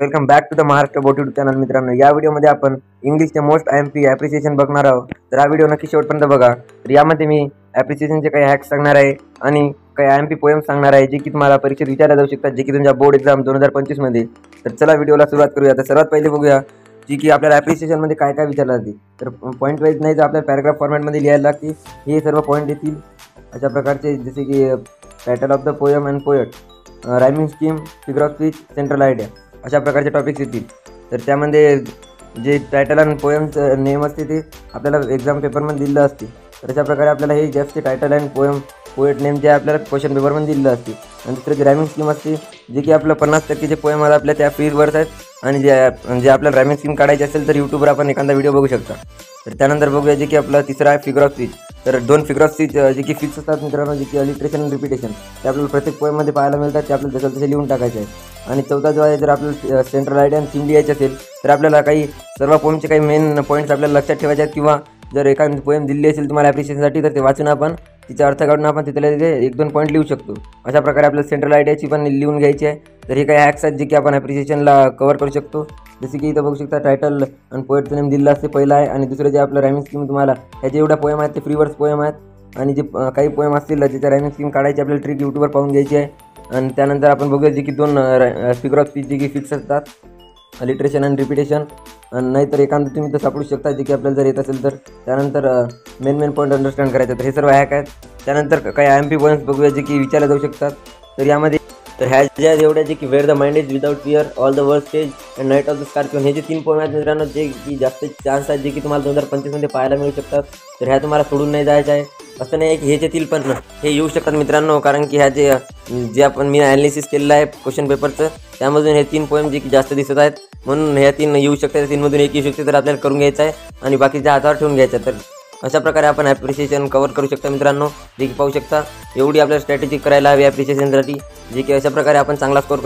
Welcome back to the Maharashtra boat YouTube channel. मित्रांनो, या व्हिडिओमध्ये आपण इंग्लिशचे मोस्ट IMP ॲप्रिसिएशन बघणार आहोत. तर हा व्हिडिओ नक्की शेवटपर्यंत बघा. तर यामध्ये मी ॲप्रिसिएशनचे काही हॅक्स सांगणार आहे आणि काही IMP पोएम सांगणार आहे जे की तुम्हाला परीक्षेत विचारले जाऊ शकतात, जे की तुमच्या बोर्ड एक्झाम 2025 मध्ये. तर चला व्हिडिओला सुरुवात करूया. तर सर्वात पहिले बघूया जी की आपल्याला ॲप्रिसिएशनमध्ये काय काय विचारलं जाते. तर पॉईंट वाईज नाही तर आपल्या पॅराग्राफ फॉर्मॅटमध्ये लिहायला लागते. हे सर्व पॉईंट येतील अशा प्रकारचे, जसे की title of the poem and poet, rhyming scheme, figure of speech, central idea, अशा प्रकारचे टॉपिक्स येतील. तर त्यामध्ये जे टायटल आणि पोएमचं नेम असते ते आपल्याला एक्झाम पेपरमध्ये दिलेलं असते. तर अशा प्रकारे आपल्याला हे जास्त टायटल अँड पोएट नेम जे आपल्याला क्वेश्चन पेपरमध्ये दिलेलं असते. आणि दुसरं जे रायमिंग स्कीम असते, जे की आपलं 50% जे पोएम आपल्या त्या फ्री वर्ड्स आहेत. आणि जे आपल्याला रायमिंग स्कीम काढायची असेल तर यूट्यूबवर आपण एखादा व्हिडिओ बघू शकता. तर त्यानंतर बघूया जे की आपलं तिसरं आहे फिगर ऑफ स्पीच. तर 2 फिगर ऑफ स्पीच जे की फिक्स असतात मित्रांनो, जे की अलिट्रेशन आणि रिपिटेशन, ते आपल्याला प्रत्येक पोएममध्ये पाहायला मिळतात. ते आपल्याला जसं तसे लिहून टाकायचे आहे. आणि चौथा जो आहे, जर आपल्याला सेंट्रल आयडिया आणि थीम लिहायची असेल तर आपल्याला काही सर्व पोएमचे काही मेन पॉईंट्स आपल्याला लक्षात ठेवायचे आहेत. किंवा जर एखादी पोएम दिली असेल तुम्हाला ॲप्रिशिएशनसाठी, तर ते वाचून आपण तिचा अर्थ काढून आपण तिथले 1-2 पॉईंट लिहू शकतो. अशा प्रकारे आपल्याला सेंट्रल आयडियाची पण लिहून घ्यायची आहे. तर हे काही हॅक्स आहेत जे की आपण ॲप्रिशिएशनला कव्हर करू शकतो. जसे की इथं बघू शकता, टायटल आणि पोएटचं नेम दिलं असते पहिलं आहे. आणि दुसरं जे आपलं रायमिंग स्कीम, तुम्हाला ह्याचे एवढ्या पोएम आहेत ते फ्री वर्ड्स पोएम आहेत. आणि जे काही पोएम असतील ज्याच्या रायमिंग स्कीम काढायची आपल्याला ट्रिक यूट्यूबवर पाहून घ्यायची आहे. आणि त्यानंतर आपण बघूया जे की 2 फिगर ऑफ स्पीच जे की फिक्स असतात, लिटरेशन आणि रिपिटेशन. आणि नाहीतर एखादं तुम्ही तर सापडू शकता जे की आपल्याला जर येत असेल तर. त्यानंतर मेन पॉईंट अंडरस्टँड करायचं. तर हे सर्व हॅक आहेत. त्यानंतर काही IMP पॉईंट्स बघूया जे की विचारले जाऊ शकतात. तर यामध्ये ह्या ज्या एवढ्या जे की where the mind is without fear, all the world stage and knight of the scorpion, हे जे 3 पोएम आहेत मित्रांनो, जे की जास्त चान्स आहेत जे की तुम्हाला 2025 मध्ये पाहायला मिळू शकतात. तर ह्या तुम्हाला सोडून नाही जायचं आहे. असं नाही की ह्याच्यातील पण हे येऊ शकतात मित्रांनो, कारण की ह्या जे आपण मी ॲनालिसिस केलेलं आहे क्वेश्चन पेपरचं, त्यामधून हे 3 पोएम जे की जास्त दिसत आहेत, म्हणून ह्या 3 येऊ शकतात. 3मधून एक येऊ शकते. तर आपल्याला करून घ्यायचं आहे आणि बाकीच्या हातावर ठेवून घ्यायचं. तर अशा प्रकारे आपण ॲप्रिशिएशन कव्हर करू शकता मित्रांनो, जे की पाहू शकता. एवढी आपल्याला स्ट्रॅटेजी करायला हवी ॲप्रिशिएशनसाठी, जे की अशा प्रकारे आपण चांगला स्कोर